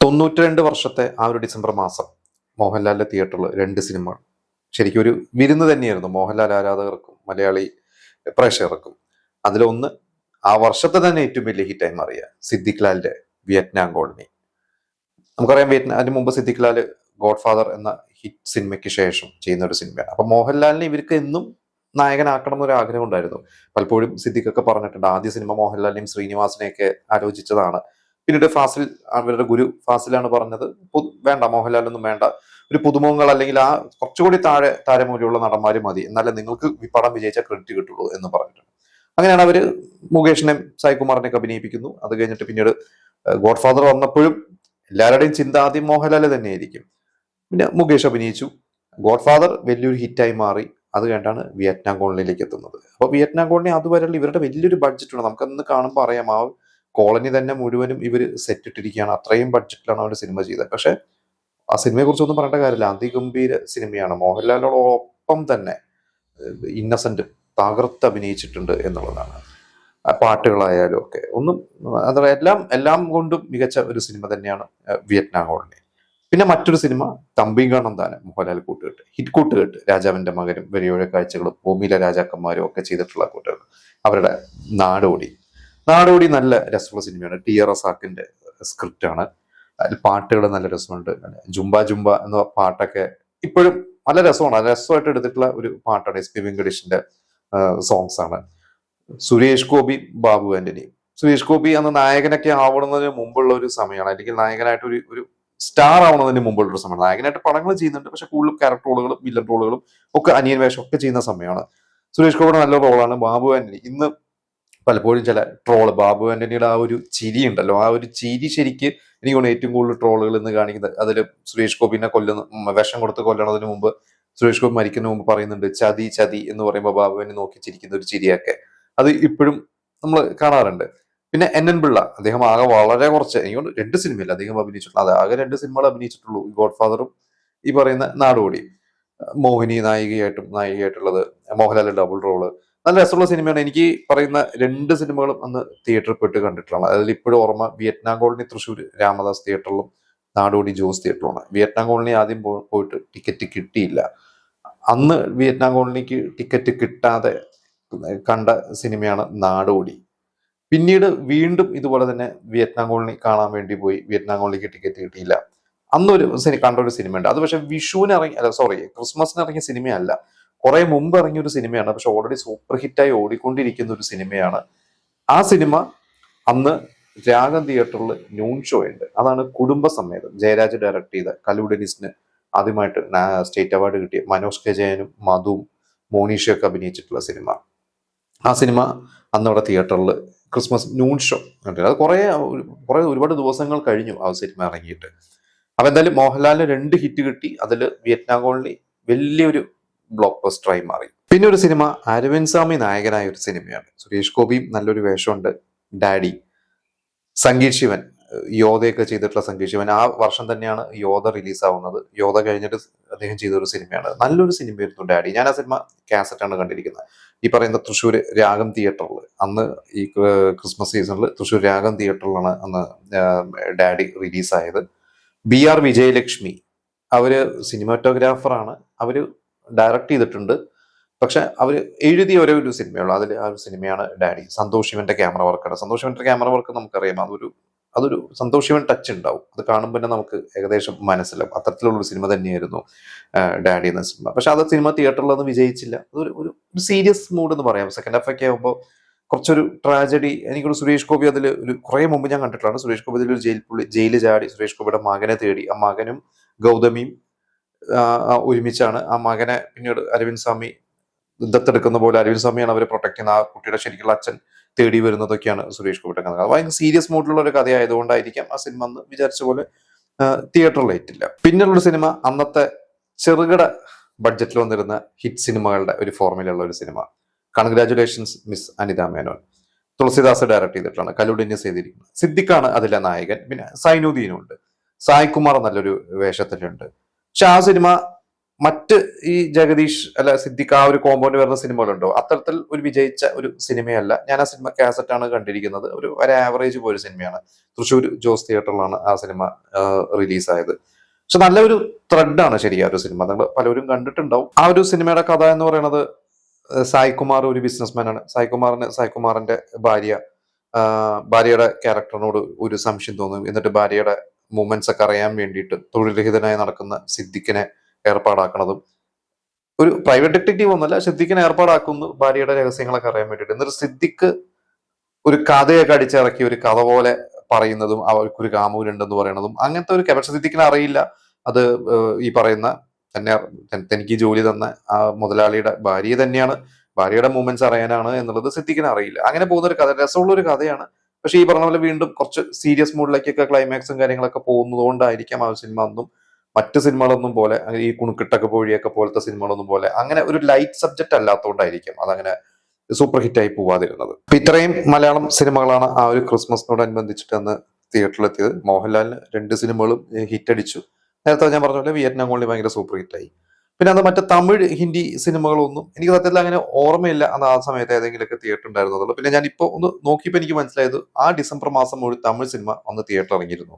92 വർഷത്തെ ആ ഒരു ഡിസംബർ മാസം മോഹൻലാലിന്റെ തിയേറ്ററിൽ 2 സിനിമകൾ ശരിക്കും ഒരു വിരുന്ന് തന്നെയായിരുന്നു മോഹൻലാൽ ആരാധകർക്കും മലയാളി പ്രേക്ഷകർക്കും. അതിലൊന്ന് ആ വർഷത്തെ തന്നെ ഏറ്റവും വലിയ ഹിറ്റായി മാറിയ സിദ്ദിഖ് ലാലിന്റെ വിയറ്റ്നാം കോളനി. നമുക്കറിയാം അതിന് മുമ്പ് സിദ്ദിഖ് ലാൽ ഗോഡ് ഫാദർ എന്ന ഹിറ്റ് സിനിമയ്ക്ക് ശേഷം ചെയ്യുന്ന ഒരു സിനിമയാണ്. അപ്പൊ മോഹൻലാലിനെ ഇവർക്ക് എന്നും നായകനാക്കണം എന്നൊരു ആഗ്രഹം ഉണ്ടായിരുന്നു. പലപ്പോഴും സിദ്ദിഖൊക്കെ പറഞ്ഞിട്ടുണ്ട് ആദ്യ സിനിമ മോഹൻലാലിനെയും ശ്രീനിവാസനെയൊക്കെ ആലോചിച്ചതാണ്. പിന്നീട് ഫാസിൽ, അവരുടെ ഗുരു ഫാസിലാണ് പറഞ്ഞത് വേണ്ട, മോഹൻലാലൊന്നും വേണ്ട, ഒരു പുതുമുഖങ്ങൾ അല്ലെങ്കിൽ ആ കുറച്ചുകൂടി താഴെ താരമൂല്യമുള്ള നടന്മാര് മതി, എന്നാലേ നിങ്ങൾക്ക് പടം വിജയിച്ച ക്രെഡിറ്റ് കിട്ടുള്ളൂ എന്ന് പറഞ്ഞിട്ടുണ്ട്. അങ്ങനെയാണ് അവര് മുകേഷിനെയും സായികുമാറിനെയൊക്കെ അഭിനയിപ്പിക്കുന്നു. അത് കഴിഞ്ഞിട്ട് പിന്നീട് ഗോഡ് ഫാദർ വന്നപ്പോഴും എല്ലാവരുടെയും ചിന്ത ആദ്യം മോഹൻലാൽ തന്നെയായിരിക്കും. പിന്നെ മുകേഷ് അഭിനയിച്ചു. ഗോഡ് ഫാദർ വലിയൊരു ഹിറ്റായി മാറി. അത് കഴിഞ്ഞാണ് വിയറ്റ്നാം കോളനിയിലേക്ക് എത്തുന്നത്. അപ്പൊ വിയറ്റ്നാം കോളനി അതുവരെയുള്ള ഇവരുടെ വലിയൊരു ബഡ്ജറ്റ് ഉണ്ട്. നമുക്കന്ന് കാണുമ്പോൾ അറിയാം ആ കോളനി തന്നെ മുഴുവനും ഇവർ സെറ്റ് ഇട്ടിരിക്കുകയാണ്. അത്രയും ബഡ്ജറ്റിലാണ് അവർ സിനിമ ചെയ്തത്. പക്ഷെ ആ സിനിമയെ കുറിച്ചൊന്നും പറയേണ്ട കാര്യമില്ല, അതിഗംഭീര സിനിമയാണ്. മോഹൻലാലിനോടൊപ്പം തന്നെ ഇന്നസെന്റ് തകർത്ത് അഭിനയിച്ചിട്ടുണ്ട് എന്നുള്ളതാണ്. പാട്ടുകളായാലും ഒക്കെ ഒന്നും അഥവാ എല്ലാം കൊണ്ടും മികച്ച ഒരു സിനിമ തന്നെയാണ് വിയറ്റ്നാം കോളനി. പിന്നെ മറ്റൊരു സിനിമ തമ്പിങ്കണ്ണം താനം, മോഹൻലാൽ കൂട്ടുകെട്ട്, ഹിറ്റ് കൂട്ടുകെട്ട്, രാജാവിന്റെ മകനും വലിയോഴ കാഴ്ചകളും ഭൂമിയിലെ രാജാക്കന്മാരും ഒക്കെ ചെയ്തിട്ടുള്ള കൂട്ടുകെട്ട്. അവരുടെ നാടോടി നല്ല രസമുള്ള സിനിമയാണ്. ടി.ആർ. റസാക്കിന്റെ സ്ക്രിപ്റ്റ് ആണ്. അതിൽ പാട്ടുകൾ നല്ല രസമുണ്ട്. ജുംബ ജുംബ എന്ന പാട്ടൊക്കെ ഇപ്പോഴും നല്ല രസമാണ്. രസമായിട്ട് എടുത്തിട്ടുള്ള ഒരു പാട്ടാണ്. എസ് പി വെങ്കടേഷിന്റെ സോങ്സ് ആണ്. സുരേഷ് ഗോപി, ബാബു ആന്റണി. സുരേഷ് ഗോപി അന്ന് നായകനൊക്കെ ആവുന്നതിന് മുമ്പുള്ള ഒരു സമയമാണ്, അല്ലെങ്കിൽ നായകനായിട്ട് ഒരു സ്റ്റാർ ആവുന്നതിന് മുമ്പുള്ള ഒരു സമയമാണ്. നായകനായിട്ട് പടങ്ങൾ ചെയ്യുന്നുണ്ട്, പക്ഷെ കൂടുതലും ക്യാരക്ടർ റോളുകളും വില്ലൻ റോളുകളും ഒക്കെ, അനിയൻ വേഷം ഒക്കെ ചെയ്യുന്ന സമയമാണ്. സുരേഷ് ഗോപിയുടെ നല്ല റോളാണ്. ബാബു ആന്റണി ഇന്ന് പലപ്പോഴും ചില ട്രോള്, ബാബു ആന്റണിയുടെ ആ ഒരു ചിരി ഉണ്ടല്ലോ, ആ ഒരു ചിരി ശരിക്ക് എനിക്ക് തോന്നുന്നു ഏറ്റവും കൂടുതൽ ട്രോളുകൾ എന്ന് കാണിക്കുന്നത്. അതിൽ സുരേഷ് ഗോപിനെ വിഷം കൊടുത്ത് കൊല്ലണതിന് മുമ്പ്, സുരേഷ് ഗോപി മരിക്കുന്നതിന് മുമ്പ് പറയുന്നുണ്ട് ചതി ചതി എന്ന് പറയുമ്പോൾ ബാബുവിനെ നോക്കി ചിരിക്കുന്ന ഒരു ചിരിയൊക്കെ അത് ഇപ്പോഴും നമ്മൾ കാണാറുണ്ട്. പിന്നെ എൻ പിള്ള, അദ്ദേഹം ആകെ വളരെ കുറച്ച്, എനിക്കൊണ്ട് 2 സിനിമയില്ല അദ്ദേഹം അഭിനയിച്ചിട്ടുള്ളൂ. അത് ആകെ 2 സിനിമകൾ അഭിനയിച്ചിട്ടുള്ളൂ, ഗോഡ് ഫാദറും ഈ പറയുന്ന നാടോടിയും. മോഹിനി നായികയായിട്ടുള്ളത്, മോഹൻലാൽ ഡബിൾ റോള്, നല്ല രസമുള്ള സിനിമയാണ്. എനിക്ക് പറയുന്ന 2 സിനിമകളും അന്ന് തിയേറ്ററിൽ പോയിട്ട് കണ്ടിട്ടുള്ളതാണ്. അതിൽ ഇപ്പോഴും ഓർമ്മ വിയറ്റ്നാം കോളനി തൃശ്ശൂർ രാമദാസ് തിയേറ്ററിലും നാടോടി ജോസ് തിയേറ്ററിലുമാണ്. വിയറ്റ്നാം കോളനി ആദ്യം പോയിട്ട് ടിക്കറ്റ് കിട്ടിയില്ല. അന്ന് വിയറ്റ്നാം കോളനിക്ക് ടിക്കറ്റ് കിട്ടാതെ കണ്ട സിനിമയാണ് നാടോടി. പിന്നീട് വീണ്ടും ഇതുപോലെ തന്നെ വിയറ്റ്നാം കോളനി കാണാൻ വേണ്ടി പോയി. വിയറ്റ്നാം കോളനിക്ക് ടിക്കറ്റ് കിട്ടിയില്ല. അന്നൊരു കണ്ട ഒരു സിനിമയുണ്ട്. അത് പക്ഷെ ക്രിസ്മസിന് ഇറങ്ങിയ സിനിമയല്ല, കുറെ മുമ്പ് ഇറങ്ങിയ ഒരു സിനിമയാണ്. പക്ഷെ ഓൾറെഡി സൂപ്പർ ഹിറ്റായി ഓടിക്കൊണ്ടിരിക്കുന്ന ഒരു സിനിമയാണ്. ആ സിനിമ അന്ന് രാഗം തിയേറ്ററിൽ നൂൺ ഷോ ഉണ്ട്. അതാണ് കുടുംബസമേതം, ജയരാജ് ഡയറക്ട് ചെയ്ത, കലു ഡെനിസിന് ആദ്യമായിട്ട് സ്റ്റേറ്റ് അവാർഡ് കിട്ടിയ, മനോജ് കെ ജയനും മധുവും മോണീഷയൊക്കെ അഭിനയിച്ചിട്ടുള്ള സിനിമ. ആ സിനിമ അന്നവിടെ തിയേറ്ററിൽ ക്രിസ്മസ് നൂൺ ഷോ കണ്ടില്ല. അത് ഒരുപാട് ദിവസങ്ങൾ കഴിഞ്ഞു ആ സിനിമ ഇറങ്ങിയിട്ട്. അപ്പൊ എന്തായാലും മോഹൻലാലിന് 2 ഹിറ്റ് കിട്ടി. അതിൽ വിയറ്റ്നാം കോളനി വലിയൊരു ബ്ലോക്ക് ബസ്റ്ററായി മാറി. പിന്നെ ഒരു സിനിമ അരവിന്ദ് സ്വാമി നായകനായ ഒരു സിനിമയാണ്. സുരേഷ് ഗോപിയും നല്ലൊരു വേഷമുണ്ട്. ഡാഡി, സംഗീത് ശിവൻ, യോധയൊക്കെ ചെയ്തിട്ടുള്ള സംഗീത് ശിവൻ. ആ വർഷം തന്നെയാണ് യോധ റിലീസ് ആവുന്നത്. യോധ കഴിഞ്ഞിട്ട് അദ്ദേഹം ചെയ്ത ഒരു സിനിമയാണ്. നല്ലൊരു സിനിമയായിരുന്നു ഡാഡി. ഞാൻ ആ സിനിമ കാസറ്റാണ് കണ്ടിരിക്കുന്നത്. ഈ പറയുന്ന തൃശ്ശൂർ രാഗം തിയേറ്ററിൽ, അന്ന് ഈ ക്രിസ്മസ് സീസണിൽ തൃശ്ശൂർ രാഗം തിയേറ്ററിലാണ് അന്ന് ഡാഡി റിലീസായത്. BR വിജയലക്ഷ്മി, അവര് സിനിമാറ്റോഗ്രാഫറാണ്. അവര് ഡയറക്ട് ചെയ്തിട്ടുണ്ട്. പക്ഷെ അവർ എഴുതിയ ഒരേ ഒരു സിനിമയുള്ളൂ. അതിൽ ആ ഒരു സിനിമയാണ് ഡാഡി. സന്തോഷ് ശിവന്റെ ക്യാമറ വർക്കാണ്. സന്തോഷ് ശിവന്റെ ക്യാമറ വർക്ക് നമുക്കറിയാം. അതൊരു സന്തോഷ് ശിവൻ ടച്ച് ഉണ്ടാവും. അത് കാണുമ്പോൾ തന്നെ നമുക്ക് ഏകദേശം മനസ്സിലാവും. അത്തരത്തിലുള്ളൊരു സിനിമ തന്നെയായിരുന്നു ഡാഡി എന്ന സിനിമ. പക്ഷെ അത് സിനിമ തിയേറ്ററിലൊന്നും വിജയിച്ചില്ല. ഒരു സീരിയസ് മൂഡ് എന്ന് പറയാം. സെക്കൻഡ് ഹാഫ് ഒക്കെ ആകുമ്പോൾ കുറച്ചൊരു ട്രാജഡി. എനിക്കൊരു സുരേഷ് ഗോപി അതിൽ കുറെ മുമ്പ് ഞാൻ കണ്ടിട്ടുള്ളതാണ്. സുരേഷ് ഗോപി അതിൽ ജയിലിൽ ചാടി സുരേഷ് ഗോപിയുടെ മകനെ തേടി, ആ മകനും ഗൗതമിയും ഒരുമിച്ചാണ്. ആ മകനെ പിന്നീട് അരവിന്ദ് സ്വാമി ദത്തെടുക്കുന്ന പോലെ അരവിന്ദ് സ്വാമിയാണ് അവരെ പ്രൊട്ടക്ട് ചെയ്യുന്ന, ആ കുട്ടിയുടെ ശരിക്കുള്ള അച്ഛൻ തേടി വരുന്നതൊക്കെയാണ് സുരേഷ് ഗോപിയുടെ കഥ. ഭയങ്കര സീരിയസ് മൂഡിലുള്ള ഒരു കഥയായതുകൊണ്ടായിരിക്കാം ആ സിനിമ അന്ന് വിചാരിച്ച പോലെ തിയേറ്ററിലേറ്റില്ല. പിന്നെയുള്ളൊരു സിനിമ അന്നത്തെ ചെറുകിട ബഡ്ജറ്റിൽ വന്നിരുന്ന ഹിറ്റ് സിനിമകളുടെ ഒരു ഫോർമുലയുള്ള ഒരു സിനിമ, congratulations miss Anitha Menon. Thulasidas direct ചെയ്തിട്ടാണ്, കലു ഡെന്നിസ് ചെയ്തിരിക്കുന്നത്. സിദ്ദിഖാണ് അതിലെ നായകൻ. പിന്നെ സൈനുദ്ദീനും ഉണ്ട്. സായ് കുമാർ നല്ലൊരു വേഷത്തിലുണ്ട്. പക്ഷെ ആ സിനിമ മറ്റ് ഈ ജഗദീഷ് അല്ല സിദ്ദിഖ് ആ ഒരു കോമ്പൗണ്ട് വരുന്ന സിനിമകളുണ്ടോ, അത്തരത്തിൽ ഒരു വിജയിച്ച ഒരു സിനിമയല്ല. ഞാൻ ആ സിനിമ കാസറ്റ് ആണ് കണ്ടിരിക്കുന്നത്. ഒരു ആവറേജ് പോയൊരു സിനിമയാണ്. തൃശ്ശൂർ ജോസ് തിയേറ്ററിലാണ് ആ സിനിമ റിലീസായത്. പക്ഷെ നല്ലൊരു ത്രെഡാണ് ശരിക്കും ആ ഒരു സിനിമ. നിങ്ങൾ പലരും കണ്ടിട്ടുണ്ടാവും. ആ ഒരു സിനിമയുടെ കഥ എന്ന് പറയുന്നത് സായ്കുമാർ ഒരു ബിസിനസ്മാൻ ആണ്. സായ്കുമാറിന്റെ ഭാര്യയുടെ ക്യാരക്ടറിനോട് ഒരു സംശയം തോന്നും. എന്നിട്ട് ഭാര്യയുടെ മൂവ്മെന്റ്സ് ഒക്കെ അറിയാൻ വേണ്ടിയിട്ട് തൊഴിൽരഹിതനായി നടക്കുന്ന സിദ്ദിഖിനെ ഏർപ്പാടാക്കുന്നതും, ഒരു പ്രൈവറ്റ് ഡിറ്റക്റ്റീവ് ഒന്നുമല്ല, സിദ്ദിഖിനെ ഏർപ്പാടാക്കുന്നു ഭാര്യയുടെ രഹസ്യങ്ങളൊക്കെ അറിയാൻ വേണ്ടിയിട്ട്. എന്നിട്ട് സിദ്ദിഖ് ഒരു കഥയൊക്കെ അടിച്ചിറക്കി ഒരു കഥ പോലെ പറയുന്നതും അവർക്കൊരു കാമുകനുണ്ടെന്ന് പറയുന്നതും അങ്ങനത്തെ ഒരു പക്ഷെ സിദ്ദിഖിനെ അറിയില്ല അത് ഈ പറയുന്ന തനിക്ക് ജോലി തന്ന ആ മുതലാളിയുടെ ഭാര്യ തന്നെയാണ്, ഭാര്യയുടെ മൂവ്മെന്റ്സ് അറിയാനാണ് എന്നുള്ളത് സിദ്ദിഖിന് അറിയില്ല. അങ്ങനെ പോകുന്ന ഒരു കഥ, രസമുള്ള ഒരു കഥയാണ്. പക്ഷെ ഈ പറഞ്ഞ പോലെ വീണ്ടും കുറച്ച് സീരിയസ് മൂഡിലേക്കൊക്കെ ക്ലൈമാക്സും കാര്യങ്ങളൊക്കെ പോകുന്നത് കൊണ്ടായിരിക്കാം ആ സിനിമ ഒന്നും മറ്റു സിനിമകളൊന്നും പോലെ ഈ കുണുക്കിട്ടൊക്കെ പൊഴിയൊക്കെ പോലത്തെ സിനിമകളൊന്നും പോലെ അങ്ങനെ ഒരു ലൈറ്റ് സബ്ജക്റ്റ് അല്ലാത്തതുകൊണ്ടായിരിക്കും അതങ്ങനെ സൂപ്പർ ഹിറ്റായി പോവാതിരുന്നത്. അപ്പൊ ഇത്രയും മലയാളം സിനിമകളാണ് ആ ഒരു ക്രിസ്മസിനോടനുബന്ധിച്ചിട്ട് അന്ന് തിയേറ്ററിലെത്തിയത്. മോഹൻലാലിന് 2 സിനിമകളും ഹിറ്റ് അടിച്ചു. നേരത്തെ ഞാൻ പറഞ്ഞ പോലെ വിയറ്റ്നാം കോളനി ഭയങ്കര സൂപ്പർ ഹിറ്റായി. പിന്നെ അത് മറ്റേ തമിഴ് ഹിന്ദി സിനിമകളൊന്നും എനിക്ക് സത്യത്തിൽ അങ്ങനെ ഓർമ്മയില്ല അന്ന് ആ സമയത്ത് ഏതെങ്കിലുമൊക്കെ തിയേറ്റർ ഉണ്ടായിരുന്നുള്ളൂ. പിന്നെ ഞാൻ ഇപ്പോൾ ഒന്ന് നോക്കിയപ്പോൾ എനിക്ക് മനസ്സിലായത് ആ ഡിസംബർ മാസം ഒരു തമിഴ് സിനിമ അന്ന് തിയേറ്റർ ഇറങ്ങിയിരുന്നു.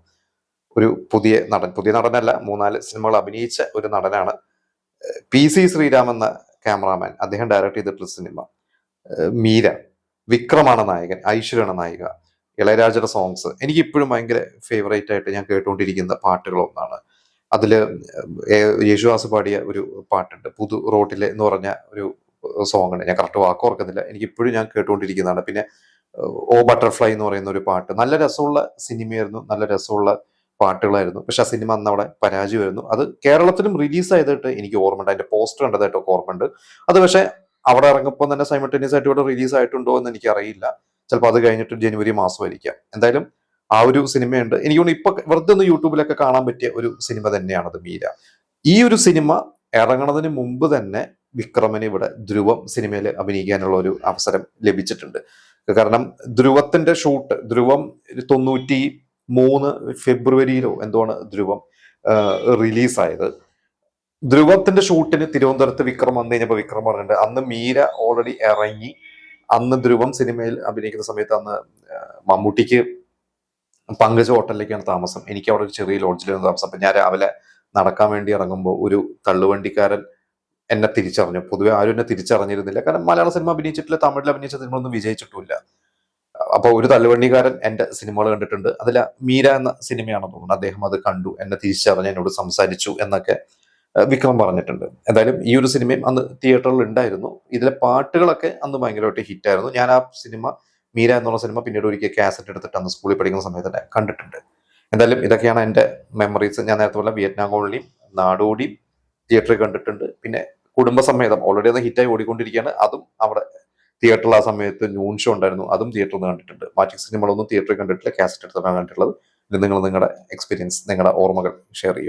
ഒരു പുതിയ നടനല്ല, 3-4 സിനിമകൾ അഭിനയിച്ച ഒരു നടനാണ്. PC ശ്രീരാം എന്ന ക്യാമറാമാൻ, അദ്ദേഹം ഡയറക്ട് ചെയ്തിട്ടുള്ള സിനിമ. മീര, വിക്രമാണ് നായകൻ, ഐശ്വര്യാണ് നായിക, ഇളയരാജയുടെ സോങ്സ് എനിക്ക് ഇപ്പോഴും ഭയങ്കര ഫേവറേറ്റ് ആയിട്ട് ഞാൻ കേട്ടുകൊണ്ടിരിക്കുന്ന പാട്ടുകളൊന്നാണ്. അതില് യേശുദാസ് പാടിയ ഒരു പാട്ടുണ്ട്, പുതു റോട്ടിലെ എന്ന് പറഞ്ഞ ഒരു സോങ് ഉണ്ട്. ഞാൻ കറക്റ്റ് വാക്ക് ഓർക്കുന്നില്ല, എനിക്ക് ഇപ്പോഴും ഞാൻ കേട്ടുകൊണ്ടിരിക്കുന്നതാണ്. പിന്നെ ഓ ബട്ടർഫ്ലൈ എന്ന് പറയുന്ന ഒരു പാട്ട്, നല്ല രസമുള്ള സിനിമയായിരുന്നു, നല്ല രസമുള്ള പാട്ടുകളായിരുന്നു. പക്ഷെ ആ സിനിമ അന്ന് അവിടെ പരാജയമായിരുന്നു. അത് കേരളത്തിലും റിലീസ് ആയതായിട്ട് എനിക്ക് ഓർമ്മയുണ്ട്, അതിന്റെ പോസ്റ്റർ കണ്ടതായിട്ടൊക്കെ ഓർമ്മയുണ്ട്. അത് പക്ഷെ അവിടെ ഇറങ്ങുമ്പോൾ തന്നെ സൈമൾട്ടേനിയസ് ആയിട്ട് ഇവിടെ റിലീസ് ആയിട്ടുണ്ടോ എന്ന് എനിക്ക് അറിയില്ല. ചിലപ്പോൾ അത് കഴിഞ്ഞിട്ട് ജനുവരി മാസമായിരിക്കാം. എന്തായാലും ആ ഒരു സിനിമയുണ്ട്. എനിക്ക് തോന്നുന്നു ഇപ്പൊ വെറുതെ ഒന്ന് യൂട്യൂബിലൊക്കെ കാണാൻ പറ്റിയ ഒരു സിനിമ തന്നെയാണത് മീര. ഈ ഒരു സിനിമ ഇറങ്ങുന്നതിന് മുമ്പ് തന്നെ വിക്രമന് ഇവിടെ ധ്രുവം സിനിമയിൽ അഭിനയിക്കാനുള്ള ഒരു അവസരം ലഭിച്ചിട്ടുണ്ട്. കാരണം ധ്രുവം 93 ഫെബ്രുവരിയിലോ എന്താണ് ധ്രുവം റിലീസായത്. ധ്രുവത്തിന്റെ ഷൂട്ടിന് തിരുവനന്തപുരത്ത് വിക്രം വന്നു കഴിഞ്ഞപ്പോൾ വിക്രം പറഞ്ഞിട്ടുണ്ട് അന്ന് മീര ഓൾറെഡി ഇറങ്ങി. അന്ന് ധ്രുവം സിനിമയിൽ അഭിനയിക്കുന്ന സമയത്ത് അന്ന് മമ്മൂട്ടിക്ക് പങ്കജ് ഹോട്ടലിലേക്കാണ് താമസം, എനിക്ക് അവിടെ ഒരു ചെറിയ ലോഡ്ജിലാണ് താമസം. അപ്പൊ ഞാൻ രാവിലെ നടക്കാൻ വേണ്ടി ഇറങ്ങുമ്പോൾ ഒരു തള്ളുവണ്ടിക്കാരൻ എന്നെ തിരിച്ചറിഞ്ഞു. പൊതുവെ ആരും എന്നെ തിരിച്ചറിഞ്ഞിരുന്നില്ല, കാരണം മലയാള സിനിമ അഭിനയിച്ചിട്ടില്ല, തമിഴിൽ അഭിനയിച്ച സിനിമ ഒന്നും വിജയിച്ചിട്ടില്ല. അപ്പൊ ഒരു തള്ളുവണ്ടിക്കാരൻ എന്റെ സിനിമകൾ കണ്ടിട്ടുണ്ട്, അതിൽ മീര എന്ന സിനിമയാണെന്ന് തോന്നുന്നു, അദ്ദേഹം അത് കണ്ടു, എന്നെ തിരിച്ചറിഞ്ഞ് എന്നോട് സംസാരിച്ചു എന്നൊക്കെ വിക്രം പറഞ്ഞിട്ടുണ്ട്. എന്തായാലും ഈ ഒരു സിനിമയും അന്ന് തിയേറ്ററിൽ ഉണ്ടായിരുന്നു. ഇതിലെ പാട്ടുകളൊക്കെ അന്ന് ഭയങ്കരമായിട്ട് ഹിറ്റായിരുന്നു. ഞാൻ ആ സിനിമ മീര എന്നുള്ള സിനിമ പിന്നീട് ഒരിക്കൽ കാസറ്റ് എടുത്തിട്ട് അന്ന് സ്കൂളിൽ പഠിക്കുന്ന സമയത്ത് തന്നെ കണ്ടിട്ടുണ്ട്. എന്തായാലും ഇതൊക്കെയാണ് എൻ്റെ മെമ്മറീസ്. ഞാൻ നേരത്തെ പറഞ്ഞ വിയറ്റ്നാം കോളനിയും നാടോടിയും തിയേറ്ററിൽ കണ്ടിട്ടുണ്ട്. പിന്നെ കുടുംബസമേതം ഓൾറെഡി അത് ഹിറ്റായി ഓടിക്കൊണ്ടിരിക്കുകയാണ്, അതും അവിടെ തിയേറ്ററിൽ ആ സമയത്ത് നൂൺ ഷോ ഉണ്ടായിരുന്നു, അതും തിയേറ്ററിൽ നിന്ന് കണ്ടിട്ടുണ്ട്. മാജിക് സിനിമകളൊന്നും തിയേറ്ററിൽ കണ്ടിട്ടില്ല, കാസറ്റ് എടുത്തിട്ടാണ് കണ്ടിട്ടുള്ളത്. ഇത് നിങ്ങൾ നിങ്ങളുടെ എക്സ്പീരിയൻസ്, നിങ്ങളുടെ ഓർമ്മകൾ ഷെയർ ചെയ്യും.